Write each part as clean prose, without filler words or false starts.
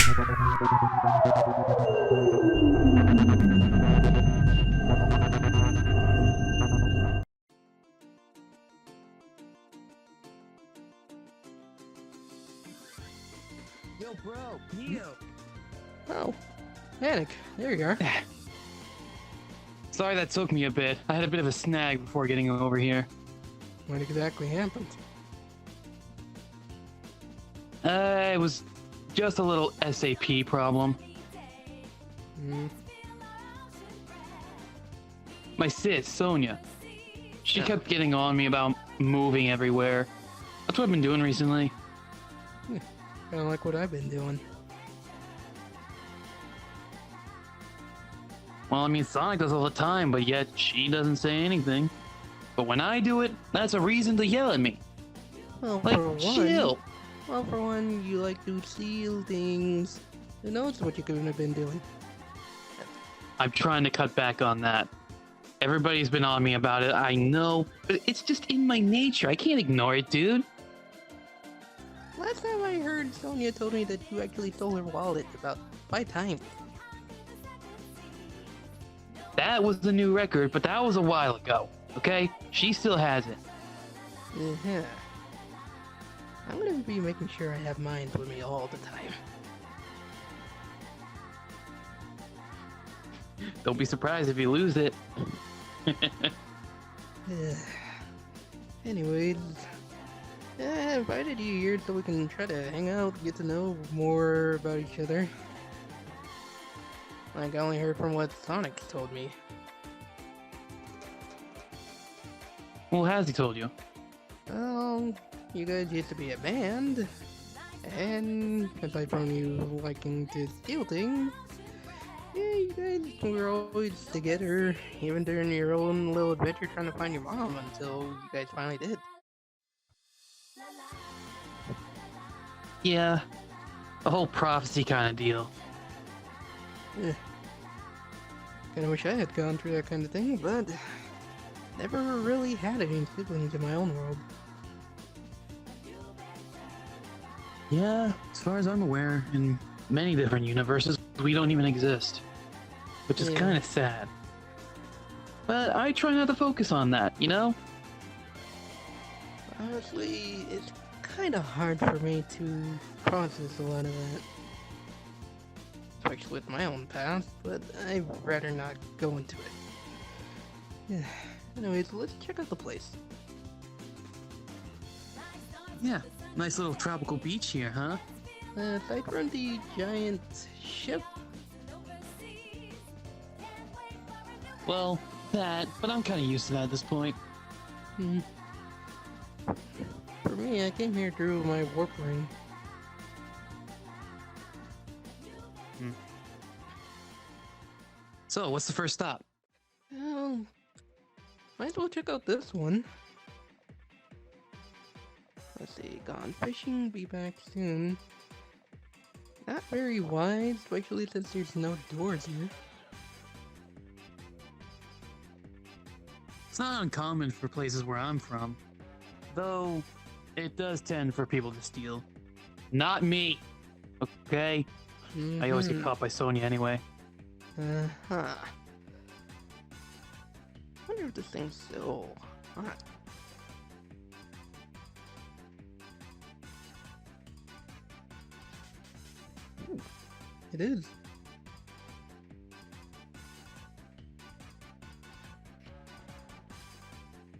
Yo, bro, Neo. Oh, Manic, there you are. Sorry that took me a bit. I had a bit of a snag before getting over here. What exactly happened? It was just a little SAP problem. My sis, Sonia, she kept getting on me about moving everywhere. That's what I've been doing recently. Kind of like what I've been doing. Well, I mean, Sonic does all the time, but yet she doesn't say anything. But when I do it, that's a reason to yell at me. Well, Like, for one, chill. well, for one, you like to steal things. Who knows what you could have been doing? I'm trying to cut back on that. Everybody's been on me about it, I know, but it's just in my nature. I can't ignore it, dude. Last time I heard, Sonia told me that you actually stole her wallet about 5 times. That was the new record, but that was a while ago, okay? She still has it. Yeah. I'm gonna be making sure I have mine with me all the time. Don't be surprised if you lose it. Anyways, I invited you here so we can try to hang out, get to know more about each other. Like, I only heard from what Sonic told me. Well, has he told you? You guys used to be a band, and aside from you liking to steal things, yeah, you guys were always together, even during your own little adventure trying to find your mom until you guys finally did. Yeah, a whole prophecy kind of deal. Kinda wish I had gone through that kind of thing, but never really had any siblings in my own world. Yeah, as far as I'm aware, in many different universes, we don't even exist. Which is Yeah. kind of sad. But I try not to focus on that, you know? Honestly, it's kinda hard for me to process a lot of that. Especially with my own past, but I'd rather not go into it. Yeah. Anyways, let's check out the place. Yeah, nice little tropical beach here, huh? Aside from the giant ship, Well, that, but I'm kind of used to that at this point. for me, I came here through my warp ring. So, what's the first stop? Well, might as well check out this one. Let's see, gone fishing, be back soon. Not very wide, especially since there's no doors here. It's not uncommon for places where I'm from. Though, it does tend for people to steal. Not me! Okay? I always get caught by Sonya anyway. Uh-huh. Wonder if this thing's so hot. Ooh, it is.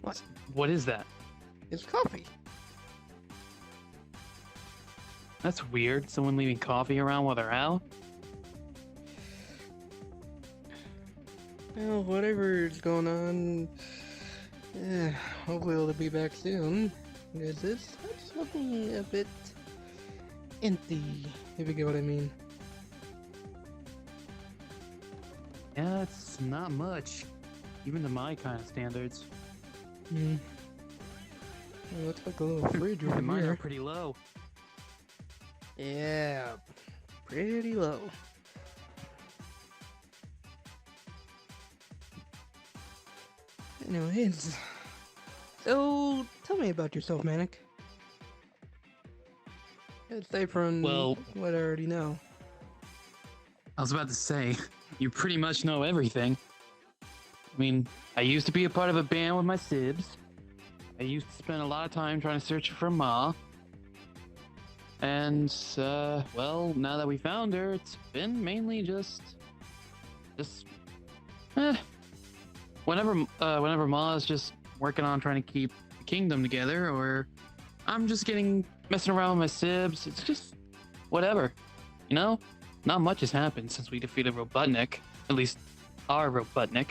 What? What is that? It's coffee. That's weird. Someone leaving coffee around while they're out? Well, whatever's going on, hopefully it'll be back soon. Because it's looking a bit empty, if you get what I mean. Yeah, it's not much. Even to my kind of standards. Well, looks like a little fridge over And mine here. are pretty low. Yeah, pretty low. Anyways, so tell me about yourself, Manic. Aside from Well- what I already know. I was about to say, you pretty much know everything. I mean, I used to be a part of a band with my sibs. I used to spend a lot of time trying to search for Ma. And, well, now that we found her, it's been mainly just, whenever Ma is just working on trying to keep the kingdom together, or I'm just messing around with my sibs, it's just, whatever, you know? Not much has happened since we defeated Robotnik, at least our Robotnik.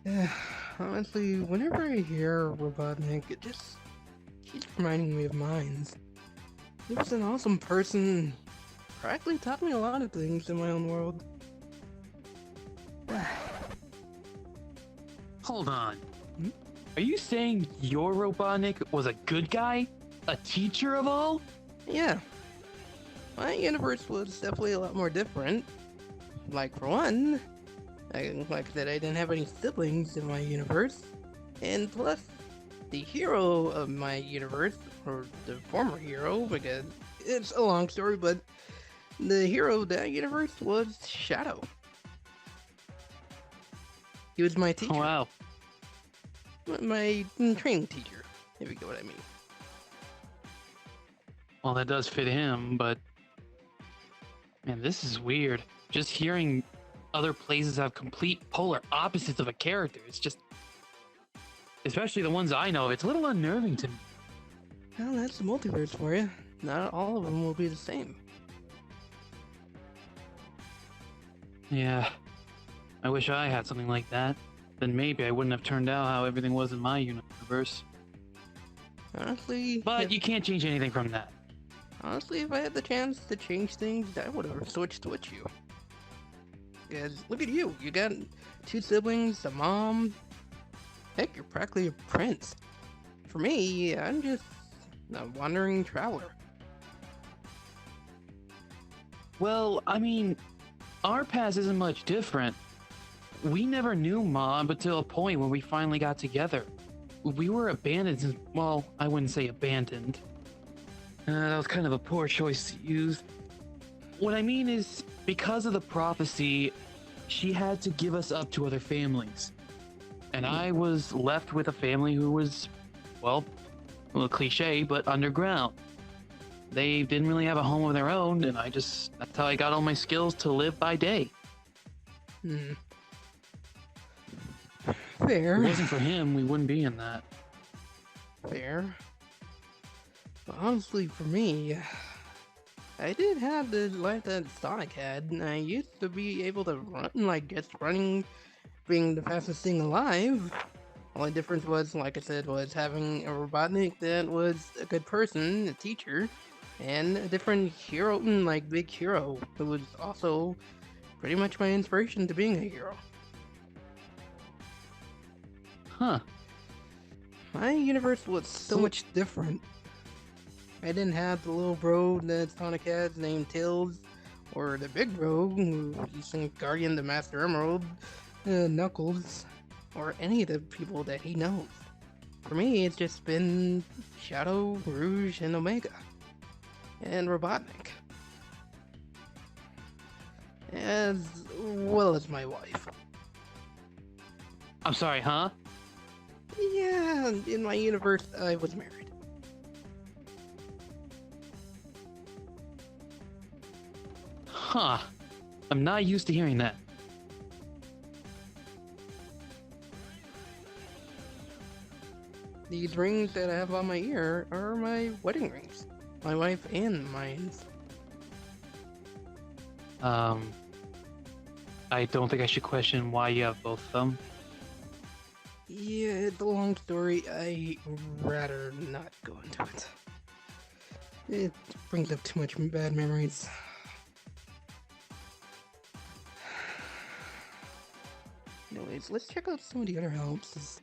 Yeah, honestly, whenever I hear Robotnik, it just keeps reminding me of Mines. He was an awesome person, practically taught me a lot of things in my own world. Hold on. Are you saying your Robotnik was a good guy? A teacher of all? Yeah. My universe was definitely a lot more different. Like, for one, like I said, I didn't have any siblings in my universe. And plus, the hero of my universe, or the former hero, because it's a long story, but the hero of that universe was Shadow. He was my teacher. Oh, wow. My training teacher, if you get what I mean. Well, that does fit him, but... Man, this is weird. Just hearing other places have complete polar opposites of a character, it's just... Especially the ones I know, it's a little unnerving to me. Well, that's the multiverse for you. Not all of them will be the same. Yeah. I wish I had something like that. Then maybe I wouldn't have turned out how everything was in my universe. Honestly... But you can't change anything from that. Honestly, if I had the chance to change things, I would have switched with you. Because, look at you. You got 2 siblings, a mom. Heck, you're practically a prince. For me, I'm just a wandering traveler. Well, I mean, our past isn't much different. We never knew Mom until a point when we finally got together. We were abandoned since, well, I wouldn't say abandoned. That was kind of a poor choice to use. What I mean is, because of the prophecy, she had to give us up to other families. And I was left with a family who was, well, a little cliche, but underground. They didn't really have a home of their own, and that's how I got all my skills to live by day. Fair. If it wasn't for him, we wouldn't be in that. Fair. But honestly, for me, I did have the life that Sonic had, and I used to be able to run, like, just running, being the fastest thing alive. Only difference was, like I said, was having a Robotnik that was a good person, a teacher, and a different hero, like, big hero, who was also pretty much my inspiration to being a hero. Huh. My universe was so much different. I didn't have the little bro that Sonic had named Tails, or the big bro who's Guardian the Master Emerald, Knuckles, or any of the people that he knows. For me, it's just been Shadow, Rouge, and Omega, and Robotnik, as well as my wife. I'm sorry, huh? Yeah, in my universe, I was married. Huh. I'm not used to hearing that. These rings that I have on my ear are my wedding rings. My wife and mine. I don't think I should question why you have both of them. Yeah, it's a long story. I'd rather not go into it. It brings up too much bad memories. Anyways, let's check out some of the other helps.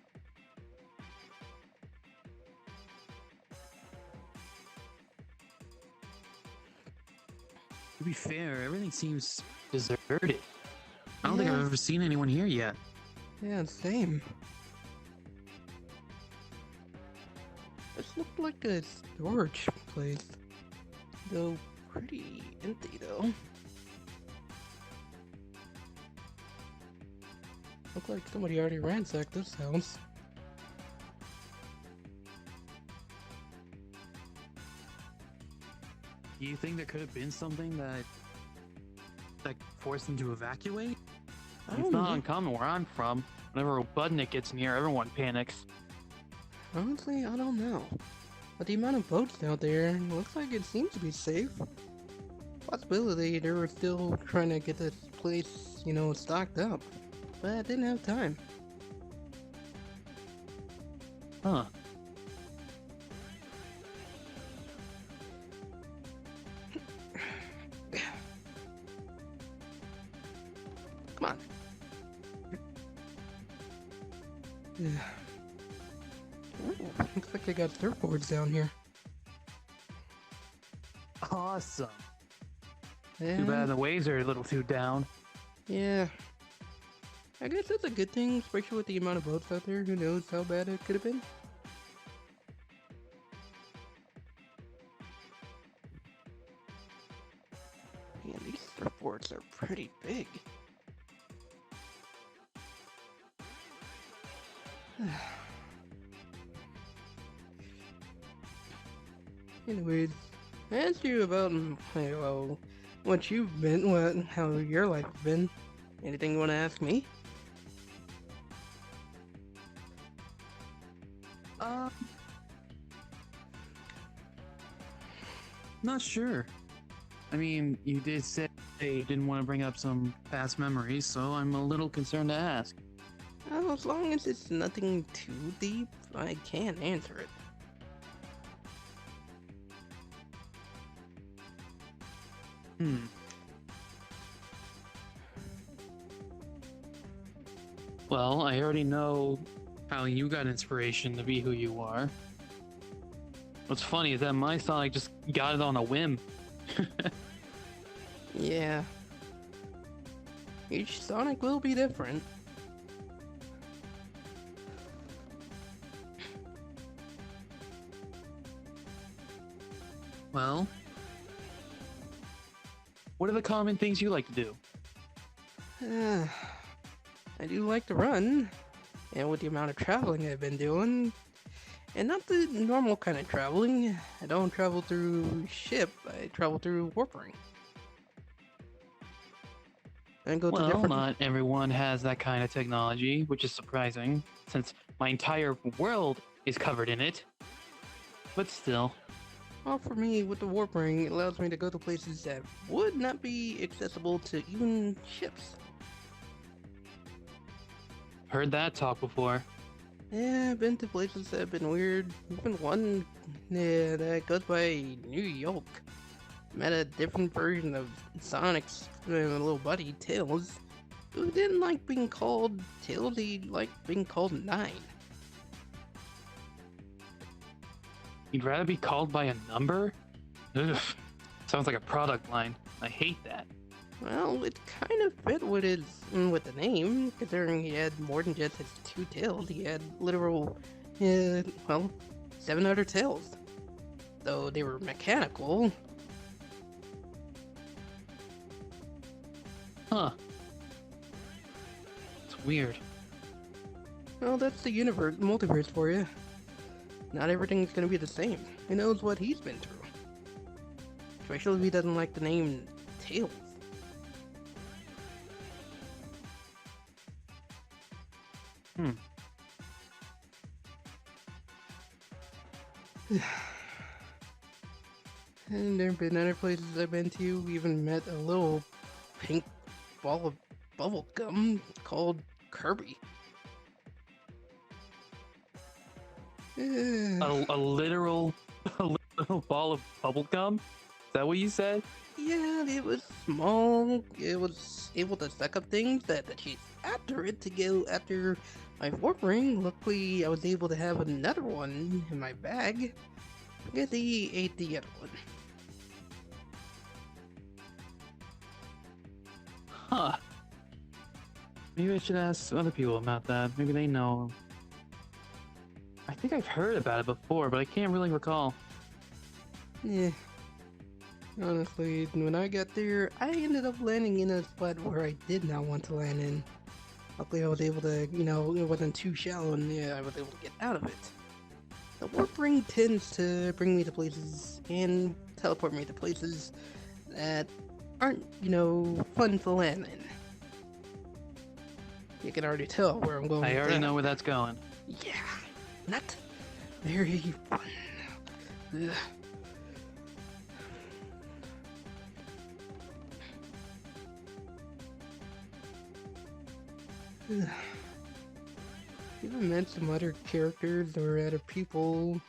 To be fair, everything seems deserted. I don't think I've ever seen anyone here yet. Yeah, same. This looked like a storage place, though pretty empty though. Look like somebody already ransacked this house. Do you think there could have been something that forced them to evacuate? I It's don't not know. uncommon where I'm from. Whenever a Budnik gets near, everyone panics. Honestly, I don't know. But the amount of boats out there, looks like it seems to be safe. Possibility they were still trying to get this place, you know, stocked up. But I didn't have time. Huh. Come on. Ooh, looks like they got surfboards down here. Awesome. Yeah, Too bad the waves are a little too down. yeah. I guess that's a good thing, especially with the amount of boats out there. Who knows how bad it could have been? Man, these surfboards are pretty big. Anyways, I asked you about, well, what you've been, how your life has been. Anything you want to ask me? Not sure. I mean, you did say you didn't want to bring up some past memories, so I'm a little concerned to ask. Well, as long as it's nothing too deep, I can answer it. Well, I already know how you got inspiration to be who you are. What's funny is that my Sonic just got it on a whim. Yeah. Each Sonic will be different. Well, what are the common things you like to do? I do like to run, and with the amount of traveling I've been doing, and not the normal kind of traveling, I don't travel through ship, I travel through warp ring. And go to Well, different... not everyone has that kind of technology, which is surprising, since my entire world is covered in it. But still. Well, for me, with the warp ring, it allows me to go to places that would not be accessible to even ships. Heard that talk before. Yeah, I've been to places that have been weird. Even one that goes by New York. Met a different version of Sonic's little buddy, Tails, who didn't like being called Tails, he liked being called Nine. You'd rather be called by a number? Ugh. Sounds like a product line. I hate that. Well, it kind of fit with with the name, considering he had more than just his two tails. He had literal, 7 other tails. Though they were mechanical. Huh. It's weird. Well, that's the universe, multiverse for you. Not everything's gonna be the same. Who knows what he's been through? Especially if he doesn't like the name Tails. And there have been other places I've been to. We even met a little pink ball of bubble gum called Kirby. A literal ball of bubble gum? Is that what you said? Yeah, it was small. It was able to suck up things that chased after it to go after my warp ring. Luckily, I was able to have another one in my bag. I guess he ate the other one. Huh. Maybe I should ask other people about that. Maybe they know. I think I've heard about it before, but I can't really recall. Yeah. Honestly, when I got there, I ended up landing in a spot where I did not want to land in. Luckily, I was able to, it wasn't too shallow, and yeah, I was able to get out of it. The warp ring tends to bring me to places and teleport me to places that aren't, fun to land in. You can already tell where I'm going. I with already that. know where that's going. Yeah, not very fun. Ugh. Even met some other characters or other people.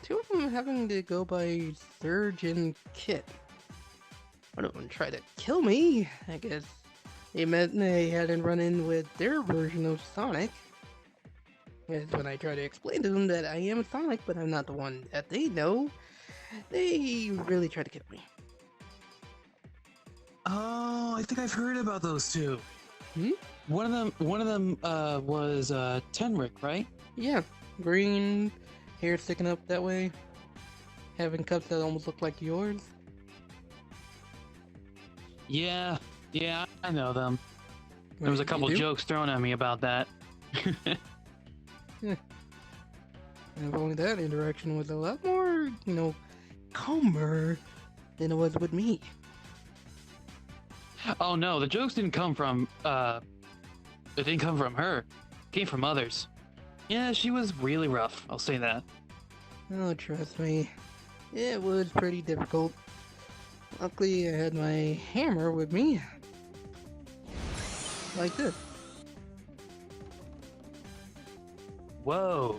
Two of them having to go by Scourge and Kit. One of them tried to kill me, I guess. They hadn't run in with their version of Sonic. Because when I try to explain to them that I am Sonic, but I'm not the one that they know, they really try to kill me. Oh, I think I've heard about those two. Hmm? One of them was Tenric, right? Yeah, green, hair sticking up that way, having cups that almost look like yours. Yeah, I know them. There Wait, was a you couple do? jokes thrown at me about that. And if only that interaction was a lot more, calmer than it was with me. Oh no, the jokes didn't come from it didn't come from her. It came from others. Yeah, she was really rough, I'll say that. Oh, trust me, it was pretty difficult. Luckily, I had my hammer with me. Like this. Whoa.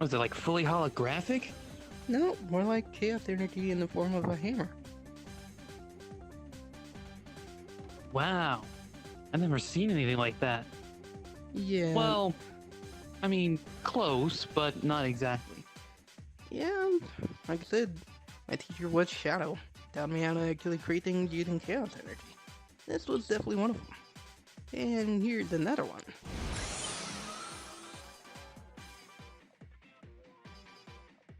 Was it like fully holographic? No, more like chaos energy in the form of a hammer. Wow. I've never seen anything like that. Yeah. Well, I mean, close, but not exactly. Yeah, like I said, my teacher was Shadow. Taught me how to actually create things using chaos energy. This was definitely one of them. And here's another one.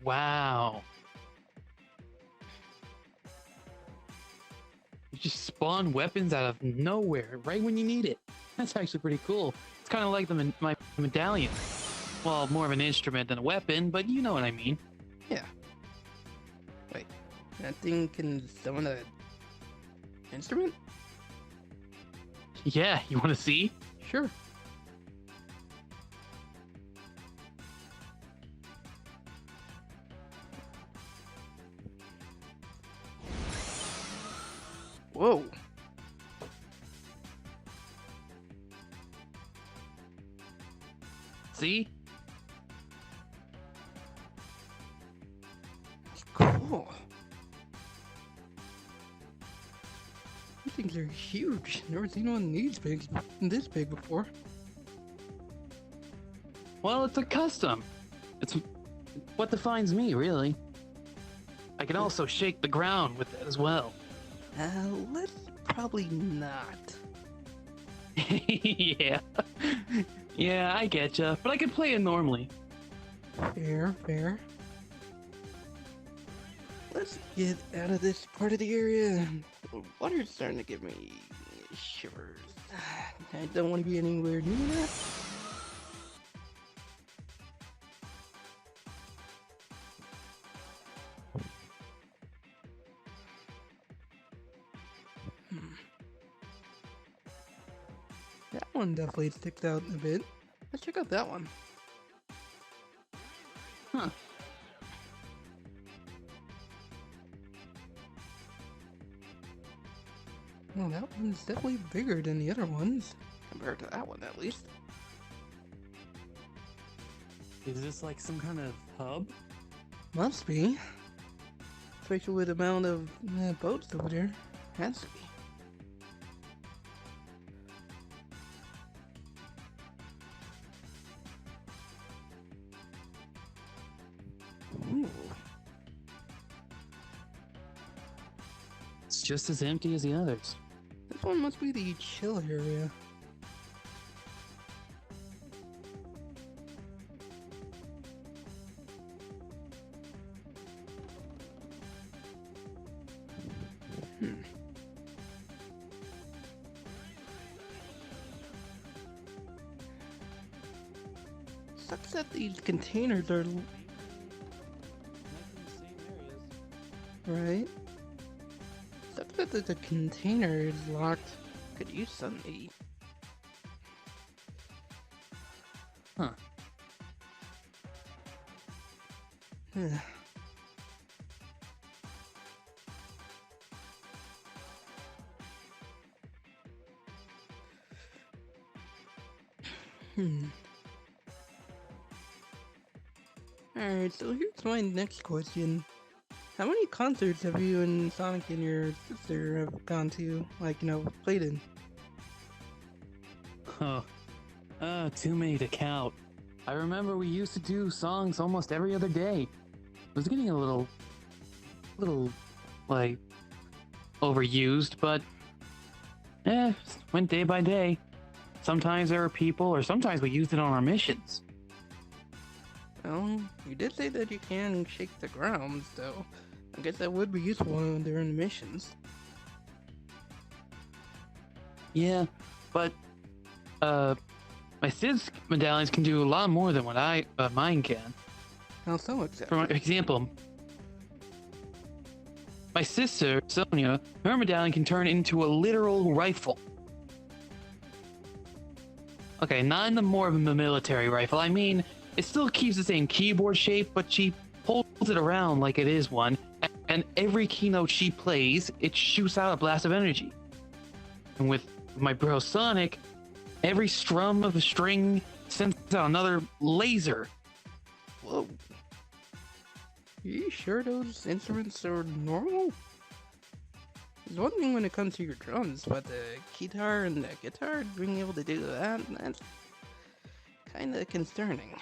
Wow. You just spawn weapons out of nowhere, right when you need it. That's actually pretty cool. It's kind of like my medallion. Well, more of an instrument than a weapon, but you know what I mean. Yeah. Wait, that thing can summon an instrument? Yeah, you want to see? Sure. Whoa. See? Cool. These things are huge. Never seen one this big before. Well, it's a custom. It's what defines me, really. I can also shake the ground with it as well. Let's probably not. Yeah. Yeah, I getcha. But I can play it normally. Fair. Let's get out of this part of the area. The water's starting to give me shivers. I don't want to be anywhere near that. That one definitely sticks out a bit. Let's check out that one. Huh. Well, that one's definitely bigger than the other ones. Compared to that one, at least. Is this like some kind of hub? Must be. Especially with the amount of boats over there. Has to be. Ooh. It's just as empty as the others. This one must be the chill area. sucks that these containers are right. Sucks that the container is locked. Could use something to eat. Huh. Alright, so here's my next question. How many concerts have you and Sonic and your sister have gone to? Like, played in? Oh, too many to count. I remember we used to do songs almost every other day. It was getting a little, like, overused, but, went day by day. Sometimes there were people, or sometimes we used it on our missions. Well, you did say that you can shake the ground, so I guess that would be useful during missions. Yeah, but, my Sid's medallions can do a lot more than what mine can. How so exactly? For example, my sister, Sonia, her medallion can turn into a literal rifle. Okay, not in the more of a military rifle. I mean, it still keeps the same keyboard shape, but she holds it around like it is one, and every keynote she plays, it shoots out a blast of energy. And with my bro Sonic, every strum of the string sends out another laser. Whoa. Are you sure those instruments are normal? There's one thing when it comes to your drums, but the guitar and the guitar, being able to do that's kinda concerning.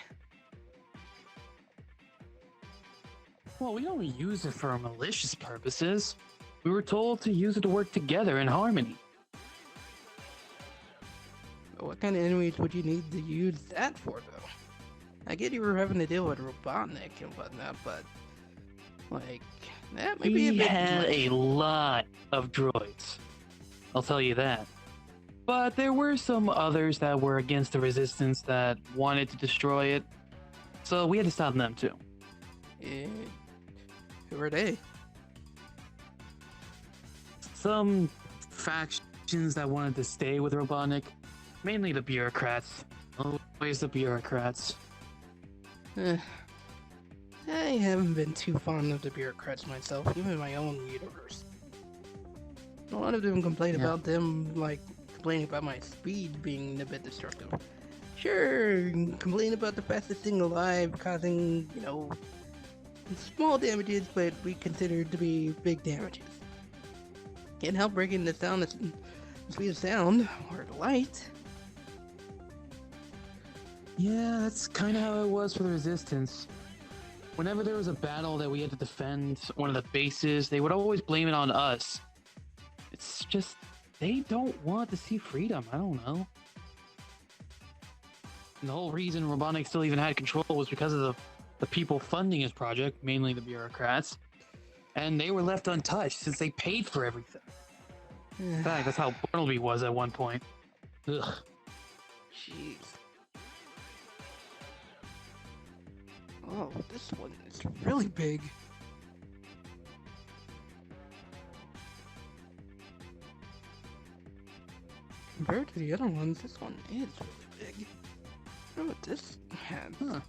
Well, we only use it for malicious purposes. We were told to use it to work together in harmony. But what kind of enemies would you need to use that for, though? I get you were having to deal with Robotnik and whatnot, but like that may be a We bit had much. a lot of droids. I'll tell you that. But there were some others that were against the resistance that wanted to destroy it. So we had to stop them too. Who are they? Some factions that wanted to stay with Robotnik. Mainly the bureaucrats. Always the bureaucrats. I haven't been too fond of the bureaucrats myself, even in my own universe. A lot of them complain about them, like, complaining about my speed being a bit destructive. Sure, complain about the fastest thing alive causing, small damages, but we consider to be big damages. Can't help breaking the speed of sound, or the light. Yeah, that's kind of how it was for the Resistance. Whenever there was a battle that we had to defend one of the bases, they would always blame it on us. It's just, they don't want to see freedom. I don't know. And the whole reason Robotnik still even had control was because of the people funding his project, mainly the bureaucrats. And they were left untouched since they paid for everything. In fact, that's how Bartleby was at one point. Ugh. Jeez. Oh, this one is really big. Compared to the other ones, this one is really big. I wonder what this has. Huh.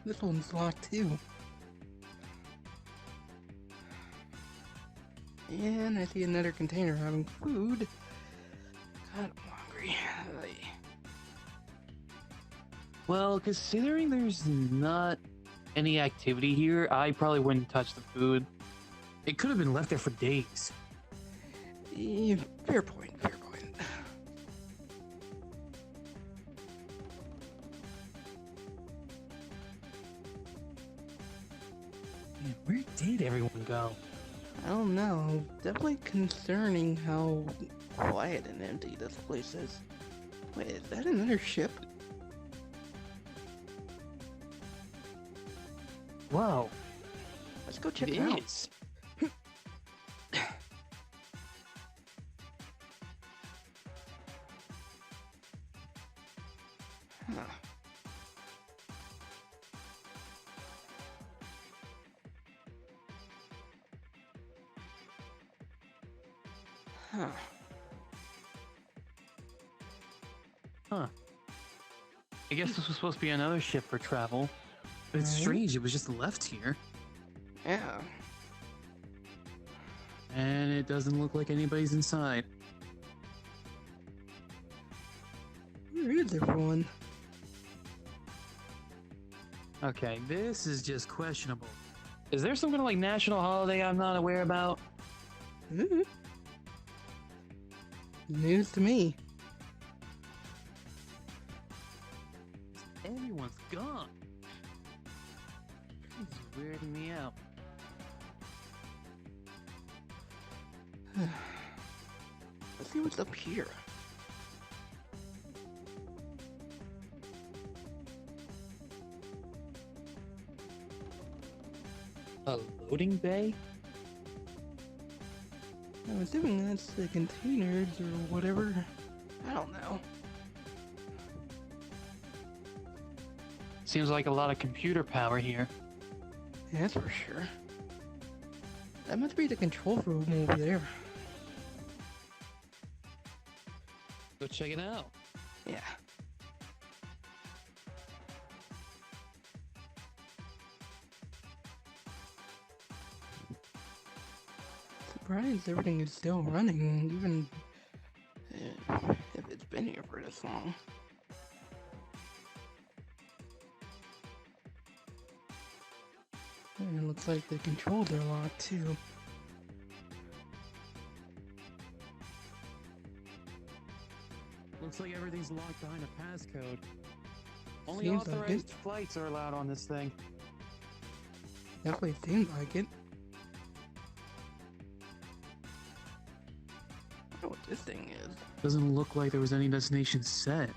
This one's locked too. And I see another container having food. God, I'm hungry. Ay. Well, considering there's not any activity here, I probably wouldn't touch the food. It could have been left there for days. Fair point, fair point. Man, where did everyone go? I don't know. Definitely concerning how quiet and empty this place is. Wait, is that another ship? Whoa, Let's go check it it out. is. Huh. Huh. I guess this was supposed to be another ship for travel. But it's Right. strange, it was just left here. Yeah. And it doesn't look like anybody's inside. Where is everyone? Okay, this is just questionable. Is there some kind of like national holiday I'm not aware about? Mm-hmm. News to me. Everyone's gone. This is weirding me out. Let's see what's up here. A loading bay? I'm assuming that's the containers or whatever. I don't know. Seems like a lot of computer power here. Yeah, that's for sure. That must be the control room over there. Go check it out. Yeah. Surprised everything is still running, even if it's been here for this long. And it looks like the controls are locked too. Looks like everything's locked behind a passcode. Only Seems like authorized it. flights are allowed on this thing. Definitely seems like it. I wonder what this thing is. Doesn't look like there was any destination set.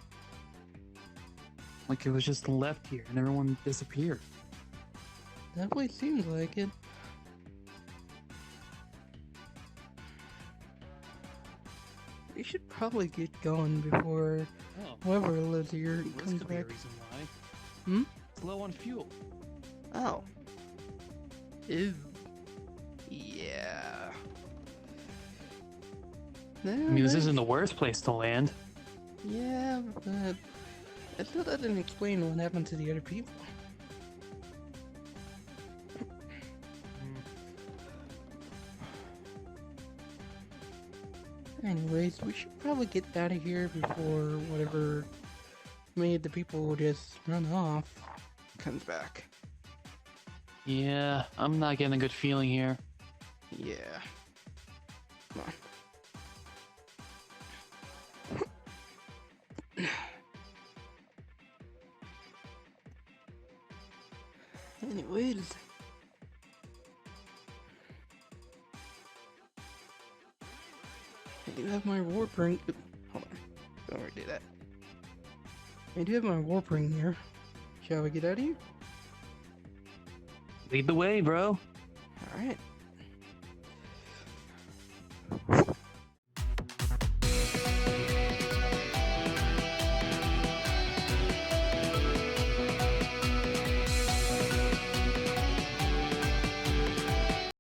Like it was just left here and everyone disappeared. Definitely seems like it. We should probably get going before Oh, whoever lives here this comes could be a back. reason why. Hmm? It's low on fuel. Oh. Ew. Yeah. I mean, this isn't the worst place to land. Yeah, but it still doesn't explain what happened to the other people. Anyways, we should probably get out of here before whatever made the people just run off comes back. Yeah, I'm not getting a good feeling here. Yeah. Come on. Anyways. I do have my warp ring. Hold on. Don't already do that. I do have my warp ring here. Shall we get out of here? Lead the way, bro. Alright.